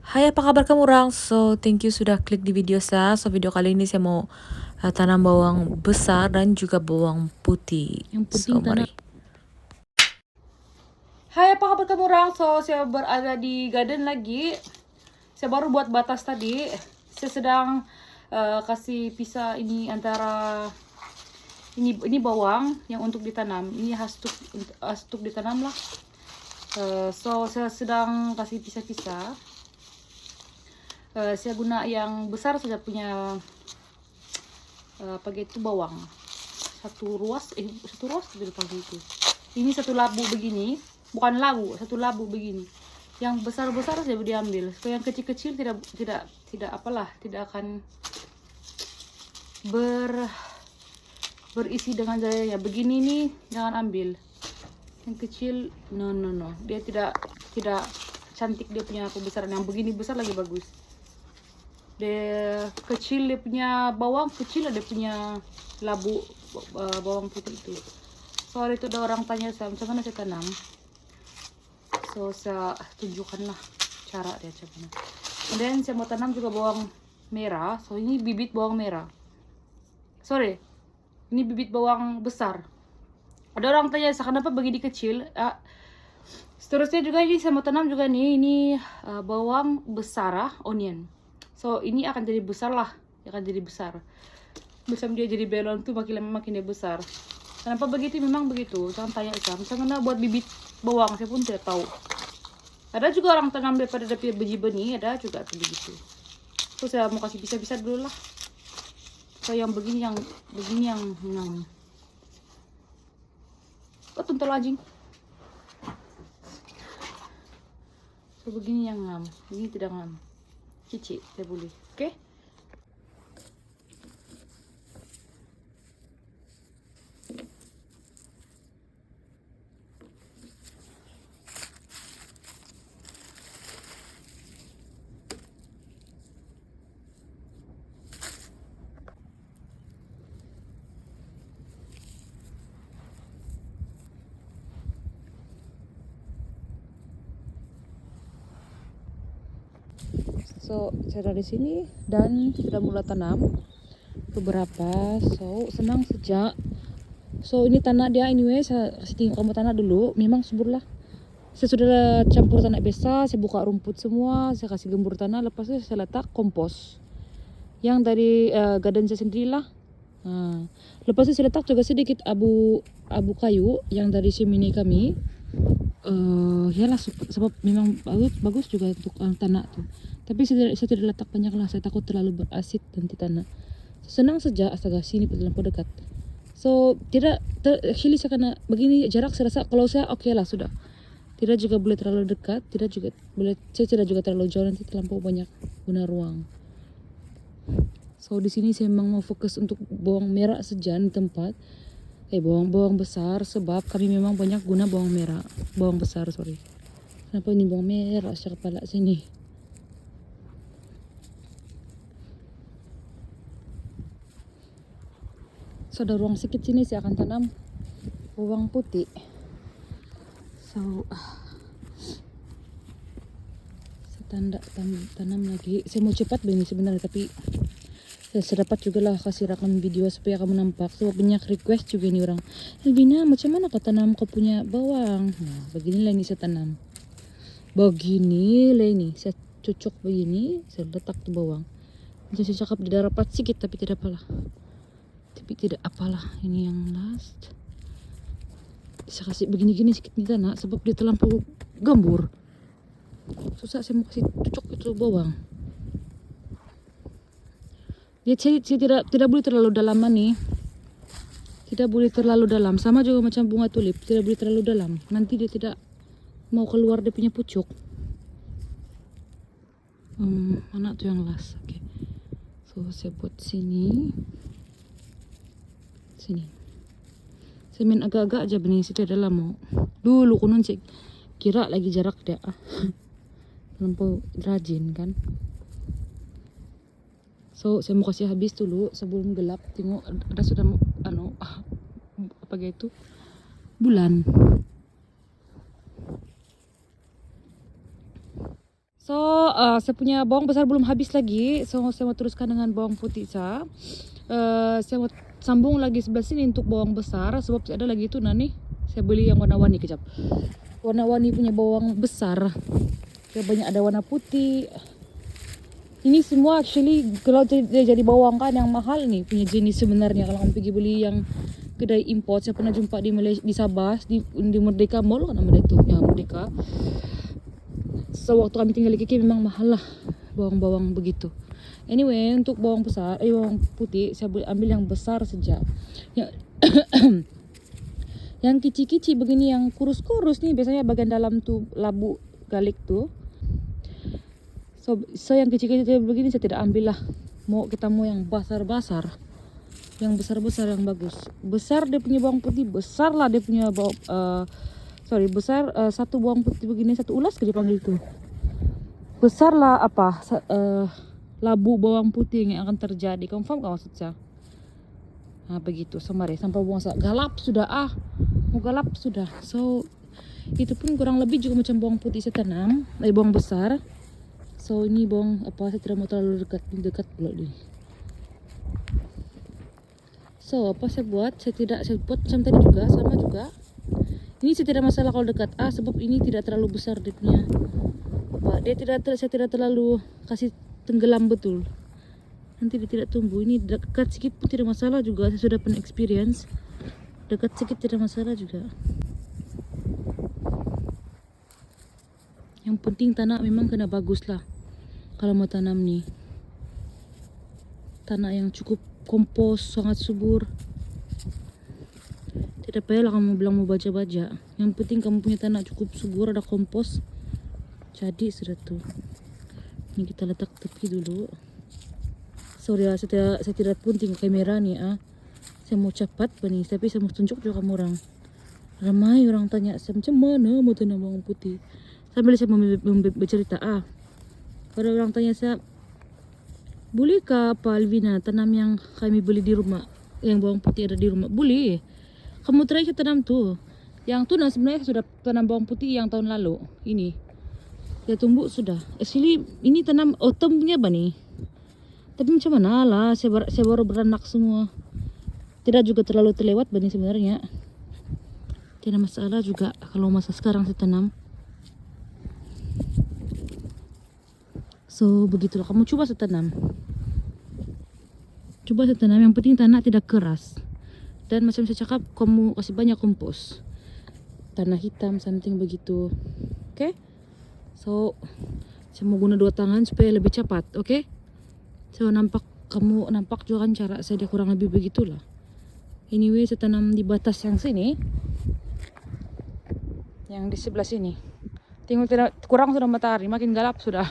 Hai, apa kabar kamu orang? So, thank you sudah klik di video saya. So, video kali ini saya mau tanam bawang besar dan juga bawang putih. Yang penting tanah. Mari. Hai, apa kabar kamu orang? So, saya berada di garden lagi. Saya baru buat batas tadi. Saya sedang kasih pisah ini antara ini bawang yang untuk ditanam. Ini hastuk ditanam lah. So, saya sedang kasih pisah-pisah. Saya guna yang besar saja punya pakai itu bawang. Satu ruas tidak pakai itu. Ini satu labu begini, bukan labu, satu labu begini. Yang besar-besar saja diambil. Kalau yang kecil-kecil tidak akan berisi dengan jayanya. Begini nih jangan ambil. Yang kecil no. Dia tidak cantik dia punya kebesaran. Yang begini besar lagi bagus. Dia kecil, dia punya bawang kecil, dia punya labu bawang putih itu. Soal itu ada orang tanya saya macam mana saya tanam. So saya tunjukkanlah cara dia macam mana. Kemudian saya mau tanam juga bawang merah. So ini bibit bawang merah. Ini bibit bawang besar. Ada orang tanya saya kenapa begini kecil. Seterusnya juga ini saya mau tanam juga nih. Ini bawang besar, onion. So ini akan jadi besar lah, akan jadi besar. Macam dia jadi belon tuh makin lama makin dia besar. Kenapa begitu? Memang begitu. Jangan tanya saya. Misalnya buat bibit bawang saya pun tidak tahu. Ada juga orang tanam daripada dari biji benih, ada juga begitu. So saya mau kasih pisah-pisah dulu lah. So yang begini yang tuntul anjing. So begini yang ngam, ini tidak ngam. Cici, saya boleh. Oke? So, saya dari sini dan sudah mulai tanam beberapa. So, senang sejak. So, ini tanah dia anyway, saya kasih tengok kamu tanah dulu. Memang subur lah. Saya sudah campur tanah biasa, saya buka rumput semua, saya kasih gembur tanah, lepas itu saya letak kompos. Yang dari garden saya sendirilah. Lepas itu saya letak juga sedikit abu kayu yang dari chimney kami. Yalah sebab memang bagus juga untuk tanah tuh. Tapi saya tidak letak banyak lah, saya takut terlalu berasid nanti tanah. Senang saja astaga sini terlampau dekat. So tidak hilly saya karena begini jarak saya rasa kalau saya oke lah sudah. Tidak juga boleh terlalu dekat, saya tidak juga terlalu jauh nanti terlampau banyak guna ruang. So di sini saya memang mau fokus untuk bawang merah saja di tempat. Bawang besar sebab kami memang banyak guna bawang merah, bawang besar sorry. Kenapa ini bawang merah sa kepala sini? So ada ruang sedikit sini saya akan tanam bawang putih. So saya tanam lagi. Saya mau cepat begini sebenarnya tapi saya dapat juga lah kasih rakam video supaya kamu nampak. So banyak request juga nih orang. Elvina macam mana kau tanam kau punya bawang? Nah beginilah ini saya tanam. Beginilah ini saya cocok begini. Saya letak tuh bawang. Jadi saya cakap tidak rapat sedikit tapi tidak apalah. Ini yang last. Saya kasih begini-gini sedikit nih tanah sebab dia terlampau gambur. Susah saya mau kasih cocok itu bawang. Saya tidak boleh terlalu dalam nih. Tidak boleh terlalu dalam. Sama juga macam bunga tulip, tidak boleh terlalu dalam. Nanti dia tidak mau keluar dia punya pucuk. Mana tuh yang last? Oke. So saya buat sini. Saya main agak-agak aja benih situ dalam mau. Dulu kunun sih kira lagi jarak dia. Terlampau rajin kan. So saya mau kasih habis dulu sebelum gelap. Tengok ada sudah apa gitu bulan. So, saya punya bawang besar belum habis lagi. So, saya mau teruskan dengan bawang putih saya. Saya mau sambung lagi sebelah sini untuk bawang besar. Sebab ada lagi itu nih. Saya beli yang warna-warni kejap. Warna-warni punya bawang besar. Ya, banyak ada warna putih. Ini semua actually kalau dia jadi bawang kan yang mahal nih punya jenis sebenarnya. Kalau kamu pergi beli yang kedai import, saya pernah jumpa di Malaysia, di Sabah, di Merdeka Mall kan nama itu, ya Merdeka. So waktu kami tinggal di KK memang mahal lah bawang-bawang begitu. Anyway, untuk bawang besar, bawang putih saya ambil yang besar saja. Ya, yang kicik-kicik begini, yang kurus-kurus nih biasanya bagian dalam tuh labu garlic tuh. So yang kecil-kecil begini saya tidak ambil lah. Kita mau yang besar-besar. Yang besar-besar yang bagus. Besar dia punya bawang putih, besar lah dia punya besar satu bawang putih begini, satu ulas ke dipanggil itu. Besar lah labu bawang putih yang akan terjadi. Kamu paham gak maksud saya? Nah begitu, sampai bawang galap sudah mau galap sudah. So itu pun kurang lebih juga macam bawang putih saya tanam, bawang besar. So ini bawang saya tidak mau terlalu dekat pula ni. So apa saya buat? Saya buat macam tadi juga, sama juga. Ini saya tidak masalah kalau dekat sebab ini tidak terlalu besar dia punya. Saya tidak terlalu kasih tenggelam betul. Nanti dia tidak tumbuh. Ini dekat sedikit pun tidak masalah juga. Saya sudah pernah experience. Dekat sedikit tidak masalah juga. Yang penting tanah memang kena bagus lah. Kalau mau tanam nih. Tanah yang cukup kompos, sangat subur. Tidak payahlah kamu bilang mau baja-baja. Yang penting kamu punya tanah cukup subur, ada kompos. Jadi sudah tuh. Ini kita letak tepi dulu. Sorry ya, saya tidak penting kamera nih Saya mau cepat nih, tapi saya mau tunjuk juga kamu orang. Ramai orang tanya saya macam mana mau tanam bawang putih. Sambil saya bercerita Kalau orang tanya saya, bolehkah Pak Alvina tanam yang kami beli di rumah, yang bawang putih ada di rumah? Boleh. Kamu try tanam tuh. Yang tuh sebenarnya sudah tanam bawang putih yang tahun lalu. Ini. Ya tumbuh sudah. Actually ini tanam autumn punya apa nih? Tapi macam mana lah, saya baru beranak semua. Tidak juga terlalu terlewat bani sebenarnya. Tidak masalah juga kalau masa sekarang saya tanam. So begitulah, kamu coba saya tanam. Yang penting tanah tidak keras. Dan macam saya cakap, kamu kasih banyak kompos. Tanah hitam, something begitu. Oke? So, saya mau guna 2 tangan supaya lebih cepat, oke? So, kamu nampak juga kan cara saya, dia kurang lebih begitulah. Anyway, saya tanam di batas yang sini. Yang di sebelah sini. Tengok kurang sudah matahari, makin gelap sudah.